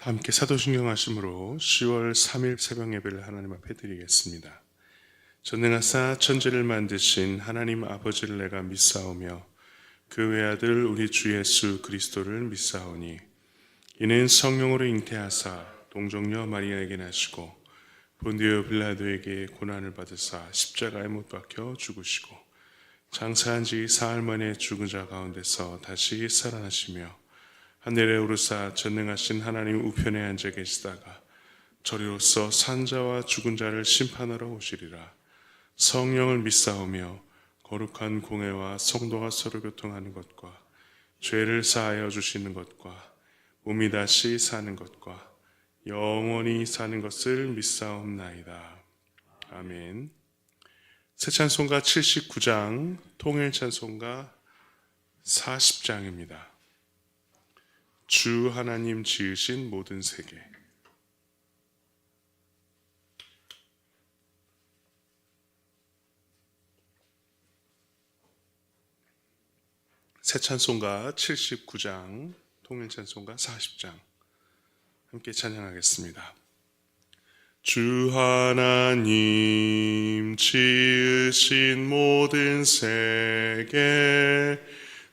함께 사도신경 하심으로 10월 3일 새벽 예배를 하나님 앞에 드리겠습니다. 전능하사 천지를 만드신 하나님 아버지를 내가 믿사오며 그 외아들 우리 주 예수 그리스도를 믿사오니 이는 성령으로 잉태하사 동정녀 마리아에게 나시고 본디오 빌라도에게 고난을 받으사 십자가에 못 박혀 죽으시고 장사한 지 사흘 만에 죽은 자 가운데서 다시 살아나시며 하늘에 오르사 전능하신 하나님 우편에 앉아 계시다가 저리로서 산자와 죽은 자를 심판하러 오시리라. 성령을 믿사오며 거룩한 공회와 성도가 서로 교통하는 것과 죄를 사하여 주시는 것과 몸이 다시 사는 것과 영원히 사는 것을 믿사옵나이다. 아멘. 새 찬송가 79장, 통일 찬송가 40장입니다. 주 하나님 지으신 모든 세계. 새 찬송가 79장, 통일 찬송가 40장 함께 찬양하겠습니다. 주 하나님 지으신 모든 세계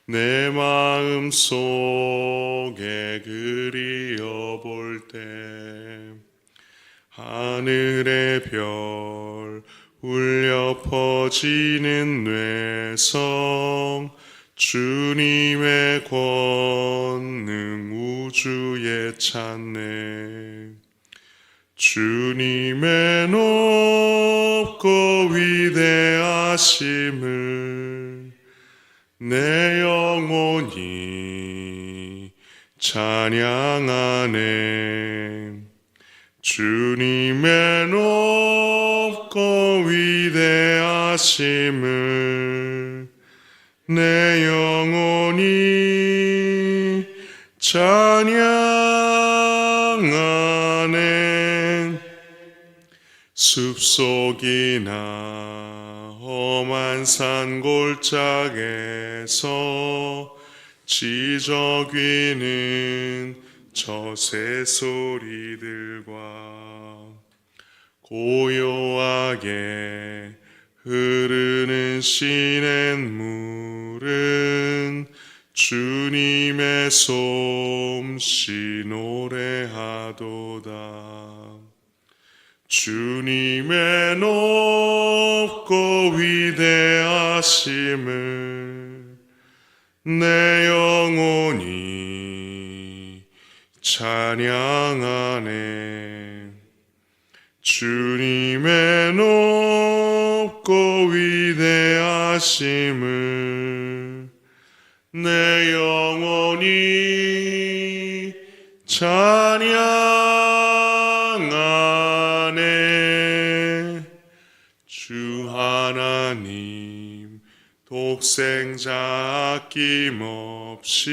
내 마음 속에 그리어볼 때 하늘의 별 울려 퍼지는 뇌성 주님의 권능 우주에 찾네. 주님의 높고 위대하심을 내 영혼이 찬양하네. 주님의 높고 위대하심을 내 영혼이 찬양하네. 숲속이나 험한 산 골짜기에서 지저귀는 저 새소리들과 고요하게 흐르는 시냇물은 주님의 솜씨 노래하도다. 주님의 높고 위대하심을 내 영혼이 찬양하네. 주님의 높고 위대하심을 내 영혼이 찬양하네. 주 하나님 독생자 아낌없이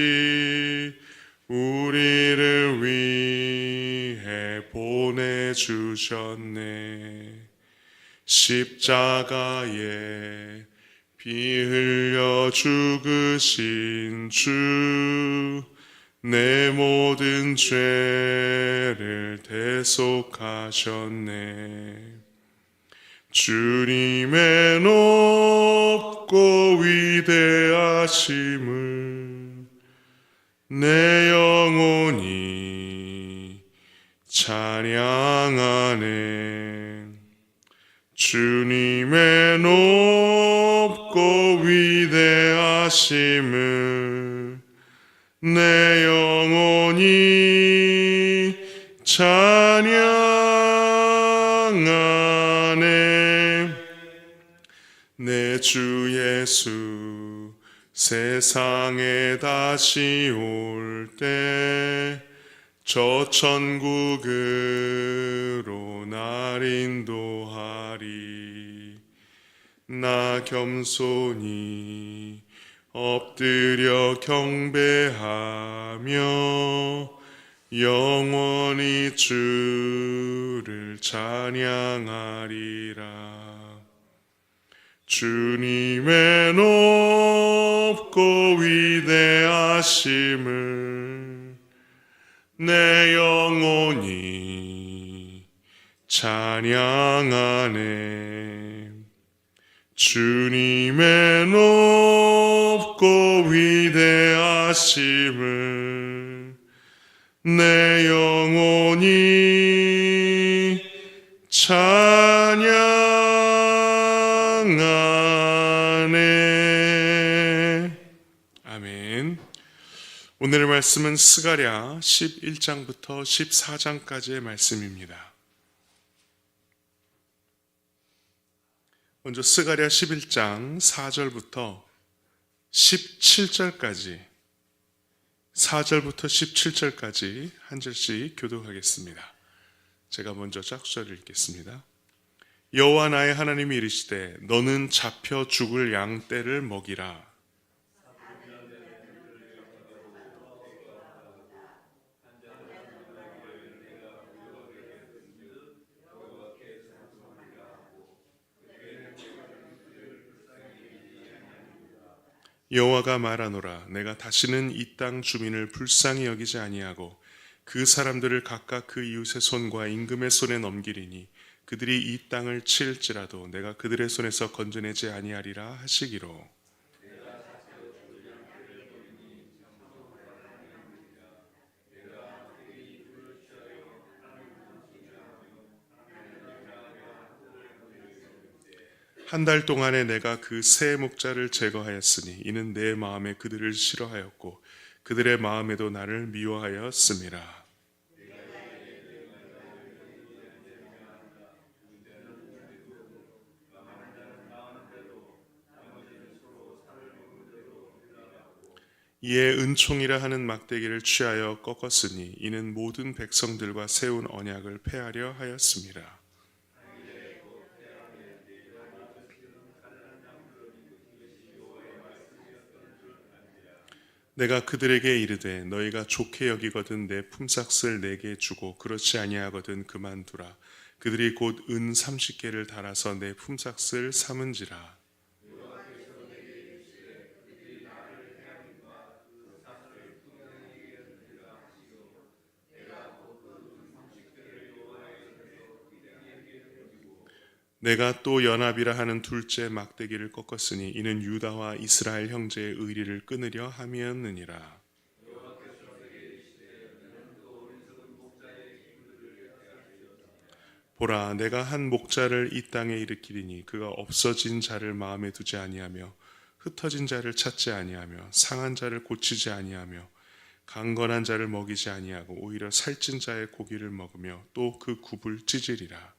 우리를 위해 보내주셨네. 십자가에 피 흘려 죽으신 주 내 모든 죄를 대속하셨네. 주님의 높고 위대하심을 내 영혼이 찬양하네. 주님의 높고 위대하심을 내 영혼이 찬양하네. 내 주 예수 세상에 다시 올 때 저 천국으로 날 인도하리. 나 겸손히 엎드려 경배하며 영원히 주를 찬양하리라. 주님의 높고 위대하심을 내 영혼이 찬양하네. 주님의 높고 위대하심을 내 영혼이 찬양하네. 아멘. 오늘의 말씀은 스가랴 11장부터 14장까지의 말씀입니다. 먼저 스가랴 11장 4절부터 17절까지 4절부터 17절까지 한 절씩 교독하겠습니다. 제가 먼저 짝수절을 읽겠습니다. 여호와 나의 하나님이 이르시되 너는 잡혀 죽을 양 떼를 먹이라. 여호와가 말하노라. 내가 다시는 이 땅 주민을 불쌍히 여기지 아니하고 그 사람들을 각각 그 이웃의 손과 임금의 손에 넘기리니 그들이 이 땅을 칠지라도 내가 그들의 손에서 건져내지 아니하리라 하시기로. 한 달 동안에 내가 그 세 목자를 제거하였으니 이는 내 마음에 그들을 싫어하였고 그들의 마음에도 나를 미워하였음이라. 이에 은총이라 하는 막대기를 취하여 꺾었으니 이는 모든 백성들과 세운 언약을 폐하려 하였음이라. 내가 그들에게 이르되 너희가 좋게 여기거든 내 품삯을 내게 주고 그렇지 아니하거든 그만두라. 그들이 곧 은 30개를 달아서 내 품삯을 삼은지라. 내가 또 연합이라 하는 둘째 막대기를 꺾었으니 이는 유다와 이스라엘 형제의 의리를 끊으려 함이었느니라. 보라, 내가 한 목자를 이 땅에 일으키리니 그가 없어진 자를 마음에 두지 아니하며 흩어진 자를 찾지 아니하며 상한 자를 고치지 아니하며 강건한 자를 먹이지 아니하고 오히려 살찐 자의 고기를 먹으며 또 그 굽을 찢으리라.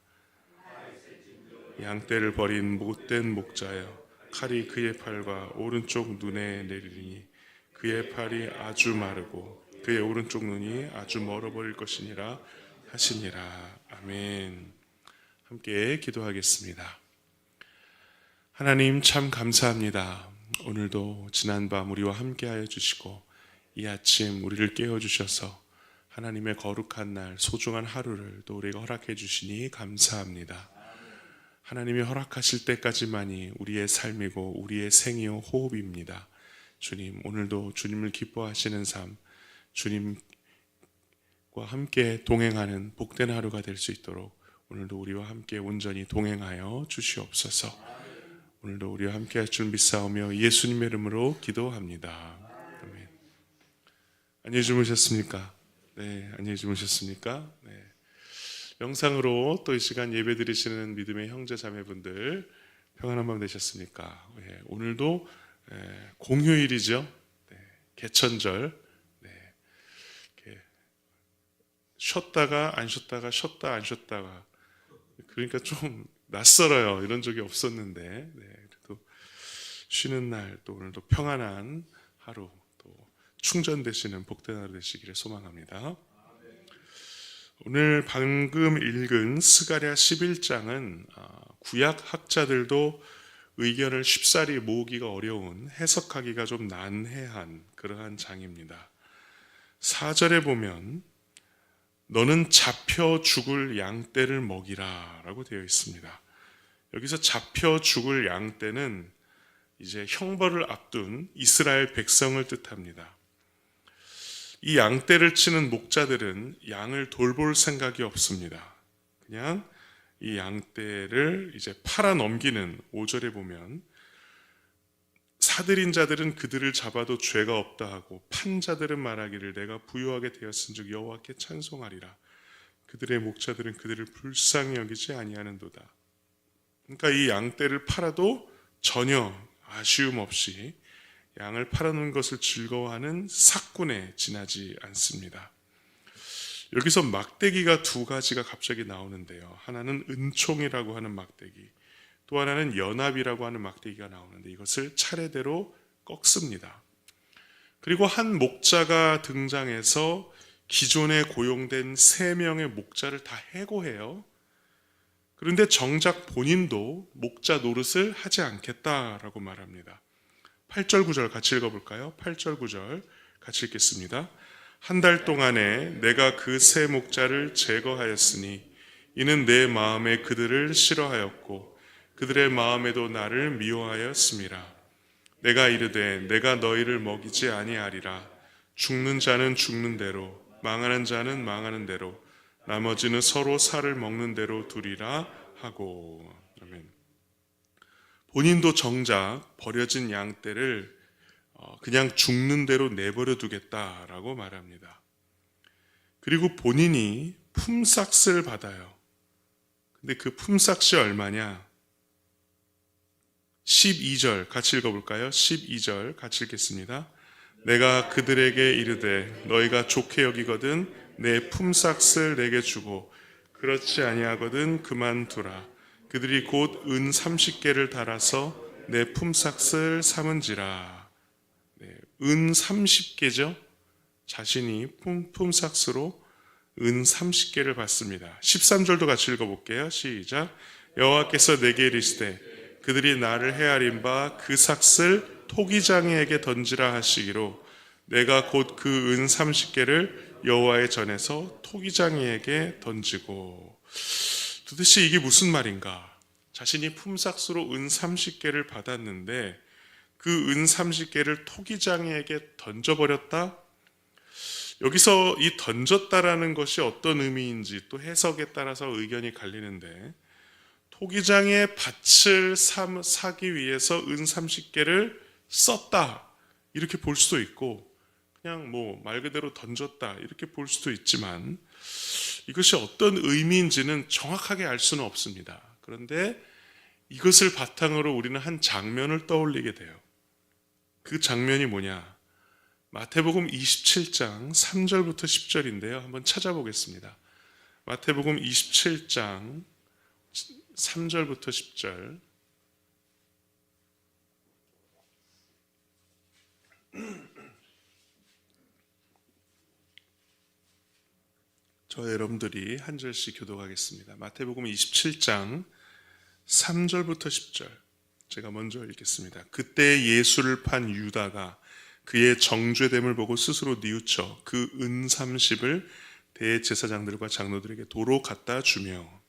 양떼를 버린 못된 목자여, 칼이 그의 팔과 오른쪽 눈에 내리리니 그의 팔이 아주 마르고 그의 오른쪽 눈이 아주 멀어버릴 것이니라 하시니라. 아멘. 함께 기도하겠습니다. 하나님 참 감사합니다. 오늘도 지난밤 우리와 함께하여 주시고 이 아침 우리를 깨워주셔서 하나님의 거룩한 날 소중한 하루를 또 우리가 허락해 주시니 감사합니다. 하나님이 허락하실 때까지만이 우리의 삶이고 우리의 생이요 호흡입니다. 주님, 오늘도 주님을 기뻐하시는 삶, 주님과 함께 동행하는 복된 하루가 될 수 있도록 오늘도 우리와 함께 온전히 동행하여 주시옵소서. 오늘도 우리와 함께 할 줄 믿사오며 예수님의 이름으로 기도합니다. 아멘. 안녕히 주무셨습니까? 네, 안녕히 주무셨습니까? 네. 영상으로 또 이 시간 예배 드리시는 믿음의 형제 자매분들 평안한 밤 되셨습니까? 네, 오늘도 공휴일이죠. 네, 개천절. 네, 이렇게 쉬었다가 안 쉬었다가 쉬었다 안 쉬었다가 그러니까 좀 낯설어요. 이런 적이 없었는데 네, 그래도 쉬는 날 또 오늘도 평안한 하루 또 충전되시는 복된 하루 되시기를 소망합니다. 오늘 방금 읽은 스가랴 11장은 구약 학자들도 의견을 쉽사리 모으기가 어려운, 해석하기가 좀 난해한 그러한 장입니다. 4절에 보면 너는 잡혀 죽을 양떼를 먹이라 라고 되어 있습니다. 여기서 잡혀 죽을 양떼는 이제 형벌을 앞둔 이스라엘 백성을 뜻합니다. 이 양떼를 치는 목자들은 양을 돌볼 생각이 없습니다. 그냥 이 양떼를 이제 팔아 넘기는 5절에 보면 사들인 자들은 그들을 잡아도 죄가 없다 하고 판 자들은 말하기를 내가 부유하게 되었은즉 여호와께 찬송하리라. 그들의 목자들은 그들을 불쌍히 여기지 아니하는도다. 그러니까 이 양떼를 팔아도 전혀 아쉬움 없이 양을 팔아놓은 것을 즐거워하는 삭군에 지나지 않습니다. 여기서 막대기가 두 가지가 갑자기 나오는데요. 하나는 은총이라고 하는 막대기, 또 하나는 연합이라고 하는 막대기가 나오는데 이것을 차례대로 꺾습니다. 그리고 한 목자가 등장해서 기존에 고용된 3명의 목자를 다 해고해요. 그런데 정작 본인도 목자 노릇을 하지 않겠다라고 말합니다. 8절 9절 같이 읽어볼까요? 8절 9절 같이 읽겠습니다. 한 달 동안에 내가 그 세 목자를 제거하였으니 이는 내 마음에 그들을 싫어하였고 그들의 마음에도 나를 미워하였음이라. 내가 이르되 내가 너희를 먹이지 아니하리라. 죽는 자는 죽는 대로 망하는 자는 망하는 대로 나머지는 서로 살을 먹는 대로 두리라 하고. 아멘. 본인도 정작 버려진 양떼를 그냥 죽는 대로 내버려 두겠다라고 말합니다. 그리고 본인이 품삯을 받아요. 근데 그 품삯이 얼마냐? 12절 같이 읽어볼까요? 12절 같이 읽겠습니다. 내가 그들에게 이르되 너희가 좋게 여기거든 내 품삯을 내게 주고 그렇지 아니하거든 그만두라. 그들이 곧 은 30개를 달아서 내 품삯을 삼은지라. 은 30개죠. 자신이 품삯으로 은 30개를 받습니다. 13절도 같이 읽어볼게요. 시작. 여호와께서 내게 이르시되 그들이 나를 헤아린 바 그 삭을 토기장이에게 던지라 하시기로 내가 곧 그 은 30개를 여호와의 전에서 토기장이에게 던지고. 도대체 이게 무슨 말인가? 자신이 품삯으로 은 30개를 받았는데 그 은 30개를 토기장이에게 던져버렸다? 여기서 이 던졌다라는 것이 어떤 의미인지 또 해석에 따라서 의견이 갈리는데 토기장의 밭을 사기 위해서 은 30개를 썼다 이렇게 볼 수도 있고 그냥 뭐 말 그대로 던졌다 이렇게 볼 수도 있지만 이것이 어떤 의미인지는 정확하게 알 수는 없습니다. 그런데 이것을 바탕으로 우리는 한 장면을 떠올리게 돼요. 그 장면이 뭐냐? 마태복음 27장 3절부터 10절인데요. 한번 찾아보겠습니다. 마태복음 27장 3절부터 10절. 저 여러분들이 한 절씩 교독하겠습니다. 마태복음 27장 3절부터 10절. 제가 먼저 읽겠습니다. 그때 예수를 판 유다가 그의 정죄됨을 보고 스스로 뉘우쳐 그 은 30을 대제사장들과 장로들에게 도로 갖다 주며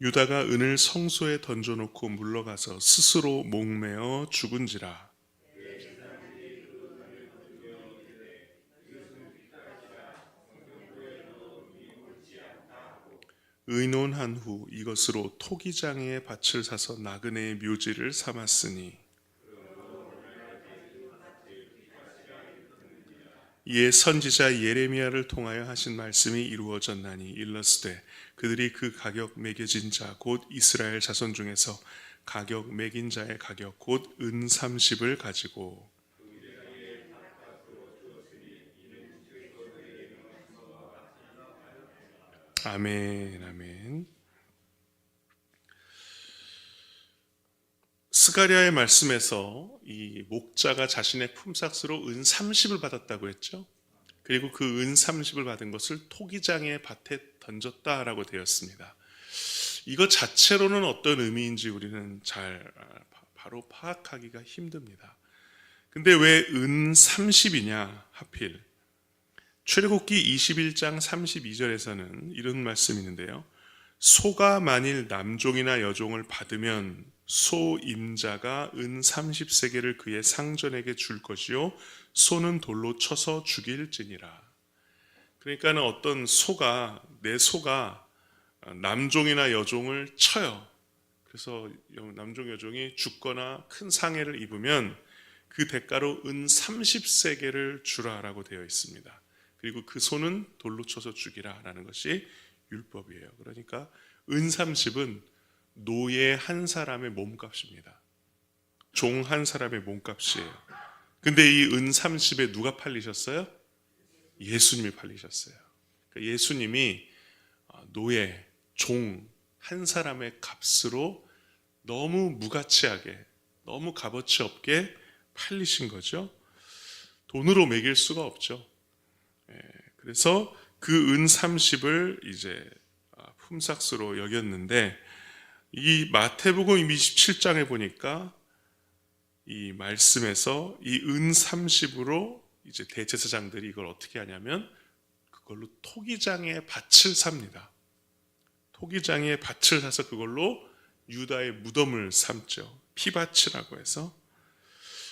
유다가 은을 성소에 던져놓고 물러가서 스스로 목매어 죽은지라. 의논한 후 이것으로 토기장의 밭을 사서 나그네의 묘지를 삼았으니 이에 선지자 예레미야를 통하여 하신 말씀이 이루어졌나니 일러스되 그들이 그 가격 매겨진 자 곧 이스라엘 자손 중에서 가격 매긴 자의 가격 곧 은 30을 가지고 아멘 아멘. 스가랴의 말씀에서 이 목자가 자신의 품삯으로 은 30을 받았다고 했죠. 그리고 그 은 30을 받은 것을 토기장의 밭에 던졌다라고 되었습니다. 이것 자체로는 어떤 의미인지 우리는 잘 바로 파악하기가 힘듭니다. 근데 왜 은 30이냐 하필. 출애굽기 21장 32절에서는 이런 말씀이 있는데요. 소가 만일 남종이나 여종을 받으면 소임자가 은 30세겔을 그의 상전에게 줄 것이요 소는 돌로 쳐서 죽일지니라. 그러니까는 어떤 소가, 내 소가 남종이나 여종을 쳐요. 그래서 남종 여종이 죽거나 큰 상해를 입으면 그 대가로 은 30세겔을 주라라고 되어 있습니다. 그리고 그 소는 돌로 쳐서 죽이라라는 것이 율법이에요. 그러니까 은 30은 노예 한 사람의 몸값입니다. 종 한 사람의 몸값이에요. 근데 이 은 30에 누가 팔리셨어요? 예수님이 팔리셨어요. 그러니까 예수님이 노예, 종 한 사람의 값으로 너무 무가치하게, 너무 값어치 없게 팔리신 거죠. 돈으로 매길 수가 없죠. 그래서 그 은 30을 이제 품삯으로 여겼는데, 이 마태복음 27장에 보니까 이 말씀에서 이 은 30으로 이제 대제사장들이 이걸 어떻게 하냐면 그걸로 토기장의 밭을 삽니다. 토기장의 밭을 사서 그걸로 유다의 무덤을 삼죠. 피밭이라고 해서.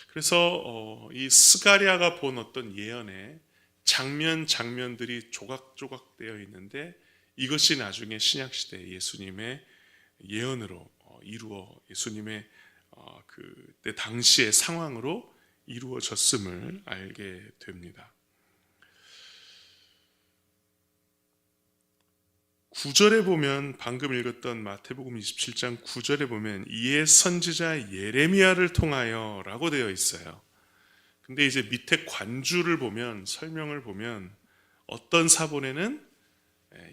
그래서 이 스가랴가 본 어떤 예언에 장면들이 조각조각 되어 있는데, 이것이 나중에 신약시대 예수님의 예언으로 이루어 예수님의 그때 당시의 상황으로 이루어졌음을 알게 됩니다. 9절에 보면, 방금 읽었던 마태복음 27장 9절에 보면 이에 선지자 예레미야를 통하여 라고 되어 있어요. 근데 이제 밑에 관주를 보면, 설명을 보면 어떤 사본에는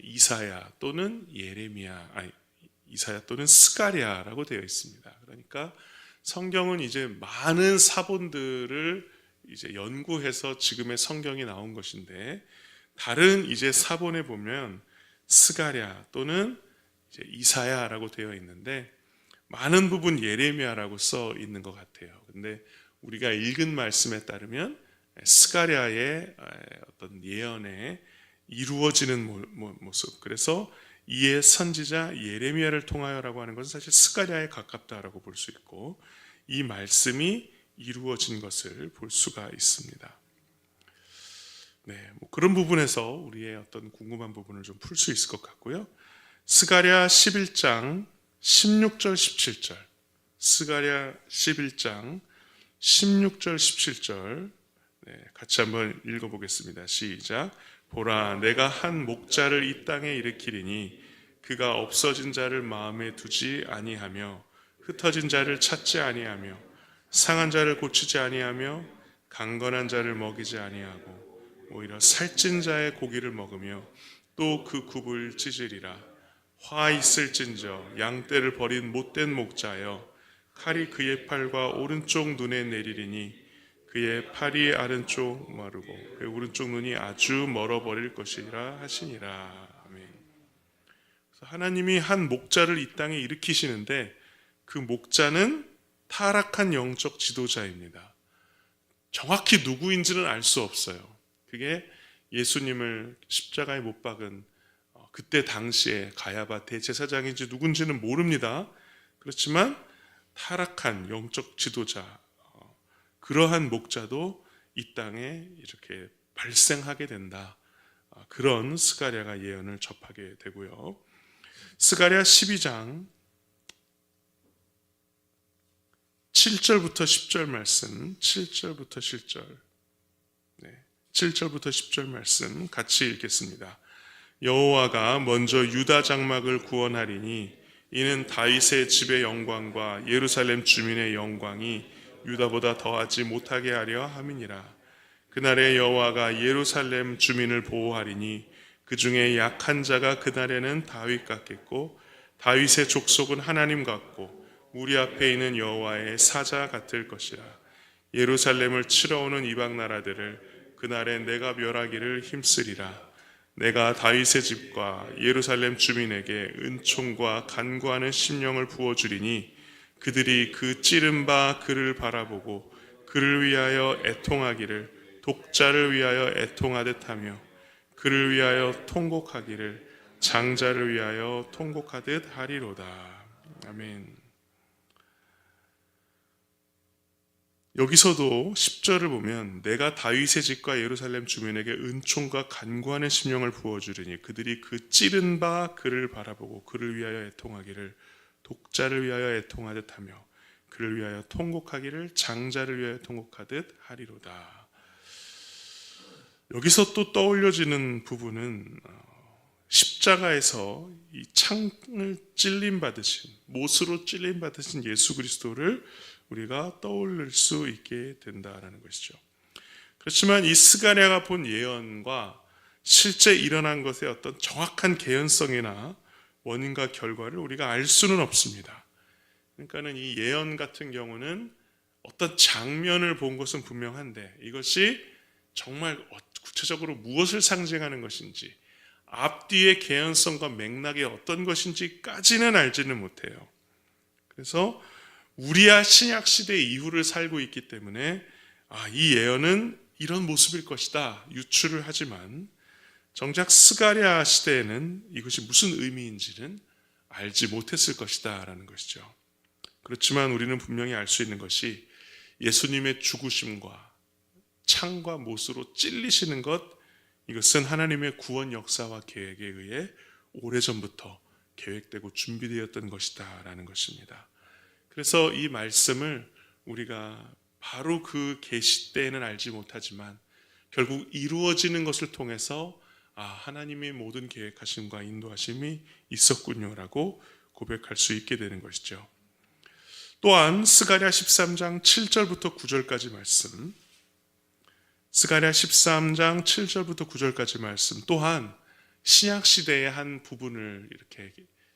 이사야 또는 이사야 또는 스가랴라고 되어 있습니다. 그러니까 성경은 이제 많은 사본들을 이제 연구해서 지금의 성경이 나온 것인데, 다른 이제 사본에 보면 스가랴 또는 이제 이사야라고 되어 있는데 많은 부분 예레미야라고 써 있는 것 같아요. 근데 우리가 읽은 말씀에 따르면 스가랴의 어떤 예언에 이루어지는 모습, 그래서 이에 선지자 예레미야를 통하여라고 하는 것은 사실 스가랴에 가깝다라고 볼 수 있고, 이 말씀이 이루어진 것을 볼 수가 있습니다. 네, 그런 부분에서 우리의 어떤 궁금한 부분을 좀 풀 수 있을 것 같고요. 스가랴 11장 16절 17절, 스가랴 11장 16절 17절 같이 한번 읽어보겠습니다. 시작. 보라, 내가 한 목자를 이 땅에 일으키리니 그가 없어진 자를 마음에 두지 아니하며 흩어진 자를 찾지 아니하며 상한 자를 고치지 아니하며 강건한 자를 먹이지 아니하고 오히려 살찐 자의 고기를 먹으며 또 그 굽을 찢으리라. 화 있을진저 양떼를 버린 못된 목자여, 칼이 그의 팔과 오른쪽 눈에 내리리니 그의 팔이 아른쪽 마르고 그의 오른쪽 눈이 아주 멀어버릴 것이라 하시니라. 아멘. 그래서 하나님이 한 목자를 이 땅에 일으키시는데, 그 목자는 타락한 영적 지도자입니다. 정확히 누구인지는 알 수 없어요. 그게 예수님을 십자가에 못 박은 그때 당시에 가야바 대제사장인지 누군지는 모릅니다. 그렇지만 타락한 영적 지도자, 그러한 목자도 이 땅에 이렇게 발생하게 된다. 그런 스가랴가 예언을 접하게 되고요. 스가랴 12장 7절부터 10절 말씀, 7절부터 10절, 7절부터 10절 말씀 같이 읽겠습니다. 여호와가 먼저 유다 장막을 구원하리니 이는 다윗의 집의 영광과 예루살렘 주민의 영광이 유다보다 더하지 못하게 하려 함이니라. 그날에 여호와가 예루살렘 주민을 보호하리니 그 중에 약한 자가 그날에는 다윗 같겠고 다윗의 족속은 하나님 같고 우리 앞에 있는 여호와의 사자 같을 것이라. 예루살렘을 치러 오는 이방 나라들을 그날에 내가 멸하기를 힘쓰리라. 내가 다윗의 집과 예루살렘 주민에게 은총과 간구하는 심령을 부어주리니 그들이 그 찌른 바 그를 바라보고 그를 위하여 애통하기를 독자를 위하여 애통하듯 하며 그를 위하여 통곡하기를 장자를 위하여 통곡하듯 하리로다. 아멘. 여기서도 10절을 보면 내가 다윗의 집과 예루살렘 주민에게 은총과 간구하는 심령을 부어주리니 그들이 그 찌른 바 그를 바라보고 그를 위하여 애통하기를 독자를 위하여 애통하듯 하며 그를 위하여 통곡하기를 장자를 위하여 통곡하듯 하리로다. 여기서 또 떠올려지는 부분은 십자가에서 이 창을 찔림 받으신, 못으로 찔림 받으신 예수 그리스도를 우리가 떠올릴 수 있게 된다라는 것이죠. 그렇지만 이 스가랴가 본 예언과 실제 일어난 것의 어떤 정확한 개연성이나 원인과 결과를 우리가 알 수는 없습니다. 그러니까는 이 예언 같은 경우는 어떤 장면을 본 것은 분명한데 이것이 정말 구체적으로 무엇을 상징하는 것인지, 앞뒤의 개연성과 맥락이 어떤 것인지까지는 알지는 못해요. 그래서 우리야 신약 시대 이후를 살고 있기 때문에 이 예언은 이런 모습일 것이다 유추를 하지만, 정작 스가랴 시대에는 이것이 무슨 의미인지는 알지 못했을 것이다 라는 것이죠. 그렇지만 우리는 분명히 알 수 있는 것이 예수님의 죽으심과 창과 못으로 찔리시는 것, 이것은 하나님의 구원 역사와 계획에 의해 오래전부터 계획되고 준비되었던 것이다 라는 것입니다. 그래서 이 말씀을 우리가 바로 그 계시 때에는 알지 못하지만 결국 이루어지는 것을 통해서 하나님의 모든 계획하심과 인도하심이 있었군요라고 고백할 수 있게 되는 것이죠. 또한 스가랴 13장 7절부터 9절까지 말씀, 스가랴 13장 7절부터 9절까지 말씀 또한 신약 시대의 한 부분을 이렇게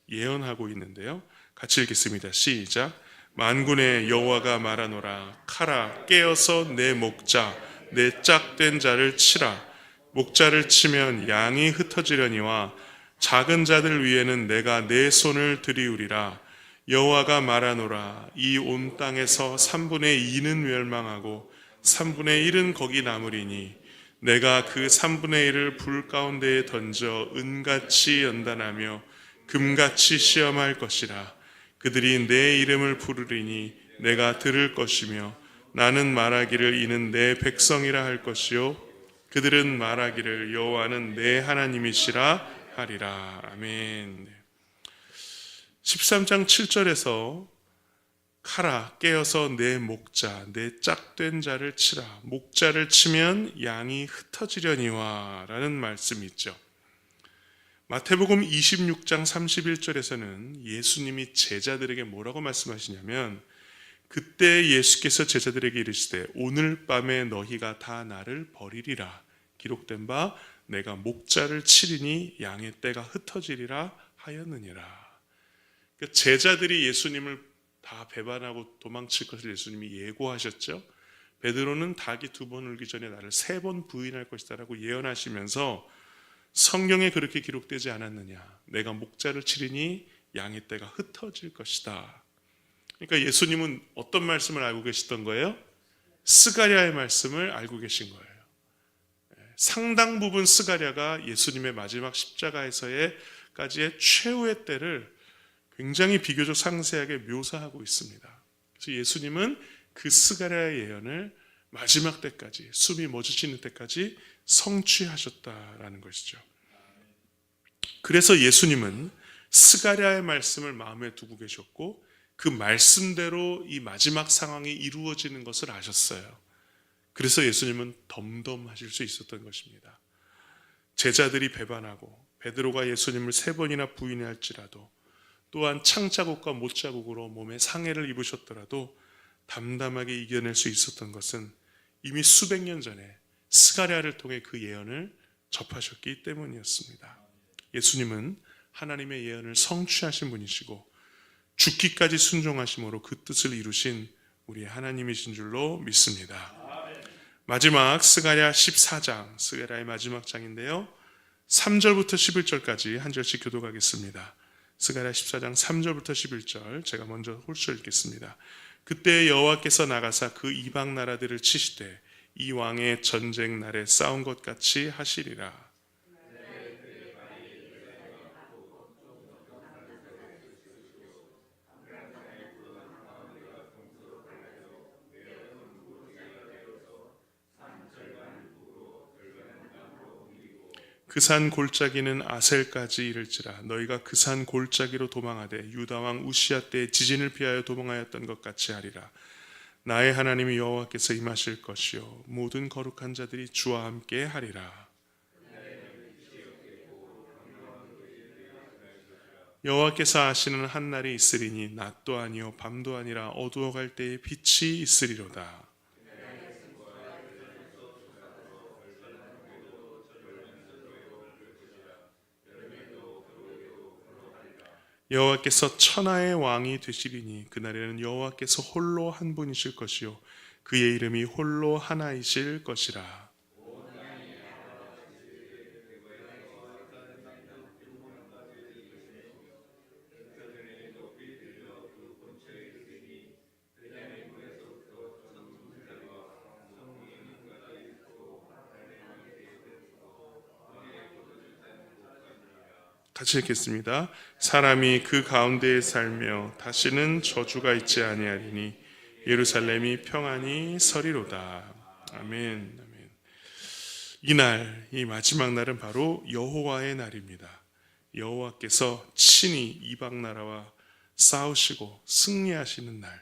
예언하고 있는데요. 같이 읽겠습니다. 시작. 만군의 여호와가 말하노라. 카라 깨어서 내 목자 내 짝된 자를 치라. 목자를 치면 양이 흩어지려니와 작은 자들 위에는 내가 내 손을 들이우리라. 여호와가 말하노라. 이 온 땅에서 3분의 2는 멸망하고 3분의 1은 거기 남으리니 내가 그 3분의 1을 불 가운데에 던져 은같이 연단하며 금같이 시험할 것이라. 그들이 내 이름을 부르리니 내가 들을 것이며 나는 말하기를 이는 내 백성이라 할 것이요 그들은 말하기를 여호와는 내 하나님이시라 하리라. 아멘. 13장 7절에서 카라 깨어서 내 목자 내 짝된 자를 치라. 목자를 치면 양이 흩어지려니와 라는 말씀이 있죠. 마태복음 26장 31절에서는 예수님이 제자들에게 뭐라고 말씀하시냐면, 그때 예수께서 제자들에게 이르시되 오늘 밤에 너희가 다 나를 버리리라. 기록된 바 내가 목자를 치리니 양의 떼가 흩어지리라 하였느니라. 그러니까 제자들이 예수님을 다 배반하고 도망칠 것을 예수님이 예고하셨죠. 베드로는 닭이 2번 울기 전에 나를 3번 부인할 것이다 라고 예언하시면서 성경에 그렇게 기록되지 않았느냐. 내가 목자를 치리니 양의 떼가 흩어질 것이다. 그러니까 예수님은 어떤 말씀을 알고 계시던 거예요? 스가랴의 말씀을 알고 계신 거예요. 상당 부분 스가랴가 예수님의 마지막 십자가에서의까지의 최후의 때를 굉장히 비교적 상세하게 묘사하고 있습니다. 그래서 예수님은 그 스가랴의 예언을 마지막 때까지, 숨이 멎으시는 때까지 성취하셨다라는 것이죠. 그래서 예수님은 스가랴의 말씀을 마음에 두고 계셨고 그 말씀대로 이 마지막 상황이 이루어지는 것을 아셨어요. 그래서 예수님은 덤덤하실 수 있었던 것입니다. 제자들이 배반하고 베드로가 예수님을 3번이나 부인할지라도, 또한 창자국과 못자국으로 몸에 상해를 입으셨더라도 담담하게 이겨낼 수 있었던 것은 이미 수백 년 전에 스가랴를 통해 그 예언을 접하셨기 때문이었습니다. 예수님은 하나님의 예언을 성취하신 분이시고 죽기까지 순종하심으로 그 뜻을 이루신 우리 하나님이신 줄로 믿습니다. 마지막 스가랴 14장, 스가랴의 마지막 장인데요. 3절부터 11절까지 한 절씩 교독하겠습니다. 스가랴 14장 3절부터 11절 제가 먼저 홀수 읽겠습니다. 그때 여호와께서 나가사 그 이방 나라들을 치시되 이 왕의 전쟁 날에 싸운 것 같이 하시리라. 그 산 골짜기는 아셀까지 이를지라. 너희가 그 산 골짜기로 도망하되 유다왕 우시야 때 지진을 피하여 도망하였던 것 같이 하리라. 나의 하나님이 여호와께서 임하실 것이요 모든 거룩한 자들이 주와 함께 하리라. 여호와께서 하시는 한 날이 있으리니 낮도 아니요 밤도 아니라 어두워갈 때에 빛이 있으리로다. 여호와께서 천하의 왕이 되시리니 그날에는 여호와께서 홀로 한 분이실 것이요 그의 이름이 홀로 하나이실 것이라. 같이 읽겠습니다. 사람이 그 가운데에 살며 다시는 저주가 있지 아니하리니 예루살렘이 평안히 서리로다. 아멘. 아멘. 이날, 이 마지막 날은 바로 여호와의 날입니다. 여호와께서 친히 이방 나라와 싸우시고 승리하시는 날,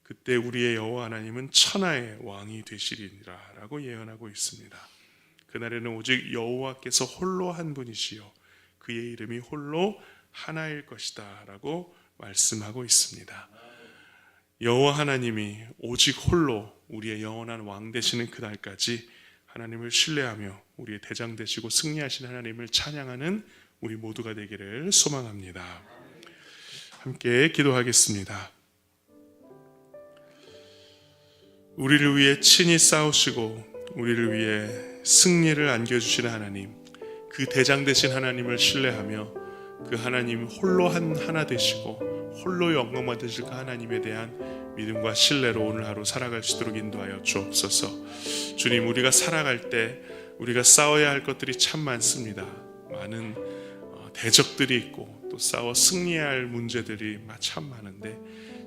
그때 우리의 여호와 하나님은 천하의 왕이 되시리라 라고 예언하고 있습니다. 그날에는 오직 여호와께서 홀로 한 분이시요 그의 이름이 홀로 하나일 것이다 라고 말씀하고 있습니다. 여호와 하나님이 오직 홀로 우리의 영원한 왕 되시는 그날까지 하나님을 신뢰하며 우리의 대장 되시고 승리하신 하나님을 찬양하는 우리 모두가 되기를 소망합니다. 함께 기도하겠습니다. 우리를 위해 친히 싸우시고 우리를 위해 승리를 안겨주시는 하나님, 그 대장 되신 하나님을 신뢰하며 그 하나님 홀로 하나 되시고 홀로 영광 받으실 그 하나님에 대한 믿음과 신뢰로 오늘 하루 살아갈 수 있도록 인도하여 주옵소서. 주님, 우리가 살아갈 때 우리가 싸워야 할 것들이 참 많습니다. 많은 대적들이 있고 또 싸워 승리해야 할 문제들이 참 많은데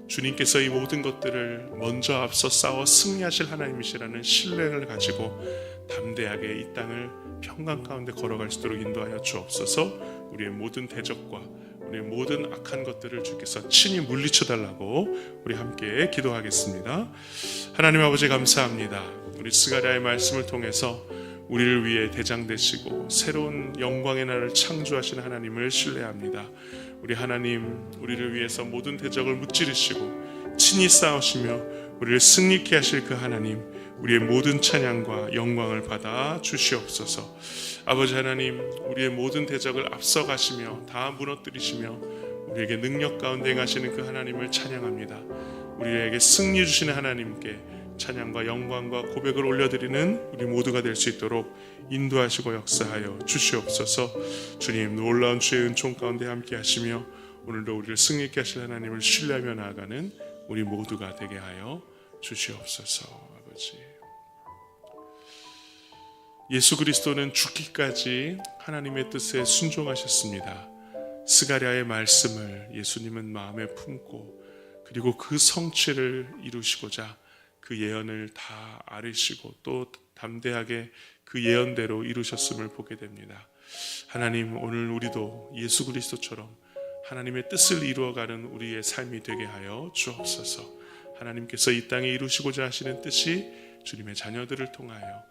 주님께서 이 모든 것들을 먼저 앞서 싸워 승리하실 하나님이시라는 신뢰를 가지고 담대하게 이 땅을 평강 가운데 걸어갈 수 있도록 인도하여 주옵소서. 우리의 모든 대적과 우리의 모든 악한 것들을 주께서 친히 물리쳐 달라고 우리 함께 기도하겠습니다. 하나님 아버지 감사합니다. 우리 스가랴의 말씀을 통해서 우리를 위해 대장 되시고 새로운 영광의 날을 창조하신 하나님을 신뢰합니다. 우리 하나님, 우리를 위해서 모든 대적을 무찌르시고 친히 싸우시며 우리를 승리케 하실 그 하나님, 우리의 모든 찬양과 영광을 받아 주시옵소서. 아버지 하나님, 우리의 모든 대적을 앞서가시며 다 무너뜨리시며 우리에게 능력 가운데 행하시는 그 하나님을 찬양합니다. 우리에게 승리 주시는 하나님께 찬양과 영광과 고백을 올려드리는 우리 모두가 될 수 있도록 인도하시고 역사하여 주시옵소서. 주님, 놀라운 주의 은총 가운데 함께 하시며 오늘도 우리를 승리케 하실 하나님을 신뢰하며 나아가는 우리 모두가 되게 하여 주시옵소서. 아버지, 예수 그리스도는 죽기까지 하나님의 뜻에 순종하셨습니다. 스가랴의 말씀을 예수님은 마음에 품고 그리고 그 성취를 이루시고자 그 예언을 다 아뢰시고 또 담대하게 그 예언대로 이루셨음을 보게 됩니다. 하나님, 오늘 우리도 예수 그리스도처럼 하나님의 뜻을 이루어가는 우리의 삶이 되게 하여 주옵소서. 하나님께서 이 땅에 이루시고자 하시는 뜻이 주님의 자녀들을 통하여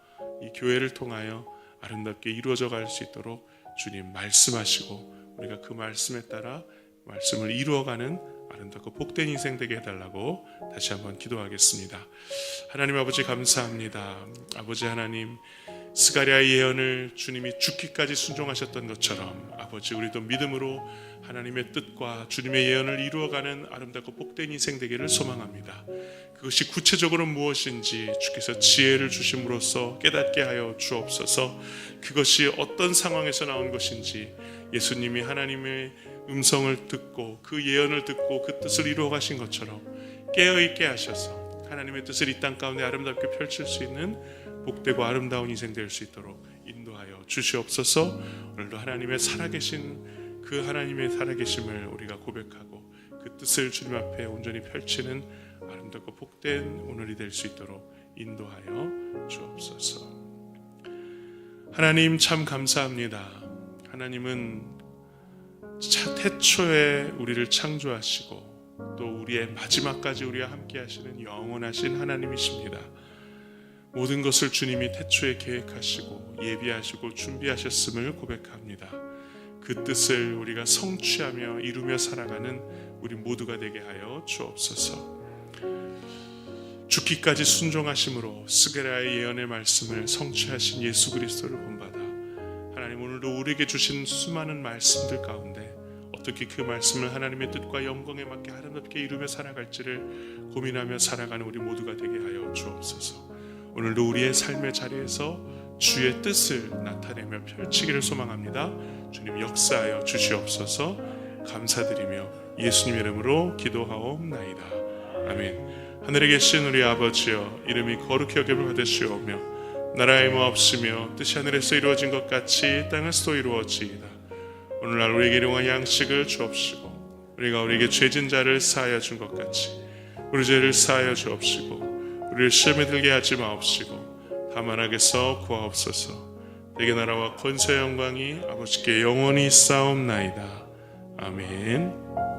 이 교회를 통하여 아름답게 이루어져 갈 수 있도록 주님 말씀하시고 우리가 그 말씀에 따라 말씀을 이루어가는 아름답고 복된 인생 되게 해달라고 다시 한번 기도하겠습니다. 하나님 아버지 감사합니다. 아버지 하나님, 스가랴의 예언을 주님이 죽기까지 순종하셨던 것처럼 아버지, 우리도 믿음으로 하나님의 뜻과 주님의 예언을 이루어가는 아름답고 복된 인생 되기를 소망합니다. 그것이 구체적으로 무엇인지 주께서 지혜를 주심으로써 깨닫게 하여 주옵소서. 그것이 어떤 상황에서 나온 것인지 예수님이 하나님의 음성을 듣고 그 예언을 듣고 그 뜻을 이루어 가신 것처럼 깨어있게 하셔서 하나님의 뜻을 이 땅 가운데 아름답게 펼칠 수 있는 복되고 아름다운 인생 될 수 있도록 인도하여 주시옵소서. 오늘도 하나님의 살아계신 그 하나님의 살아계심을 우리가 고백하고 그 뜻을 주님 앞에 온전히 펼치는 아름답고 복된 오늘이 될 수 있도록 인도하여 주옵소서. 하나님 참 감사합니다. 하나님은 태초에 우리를 창조하시고 또 우리의 마지막까지 우리와 함께 하시는 영원하신 하나님이십니다. 모든 것을 주님이 태초에 계획하시고 예비하시고 준비하셨음을 고백합니다. 그 뜻을 우리가 성취하며 이루며 살아가는 우리 모두가 되게 하여 주옵소서. 죽기까지 순종하심으로 스게라의 예언의 말씀을 성취하신 예수 그리스도를 본받아 하나님 오늘도 우리에게 주신 수많은 말씀들 가운데 어떻게 그 말씀을 하나님의 뜻과 영광에 맞게 아름답게 이루며 살아갈지를 고민하며 살아가는 우리 모두가 되게 하여 주옵소서. 오늘도 우리의 삶의 자리에서 주의 뜻을 나타내며 펼치기를 소망합니다. 주님 역사하여 주시옵소서. 감사드리며 예수님 이름으로 기도하옵나이다. 아멘. 하늘에 계신 우리 아버지여, 이름이 거룩히 여김을 받으시오며 나라의 마옵시며 뜻이 하늘에서 이루어진 것 같이 땅에서도 이루어지이다. 오늘날 우리에게 일용할 양식을 주옵시고 우리가 우리에게 죄진 자를 사하여 준 것 같이 우리 죄를 사하여 주옵시고 우리를 시험에 들게 하지 마옵시고 다만 악에서 구하옵소서. 내게 나라와 권세와 영광이 아버지께 영원히 있사옵나이다. 아멘.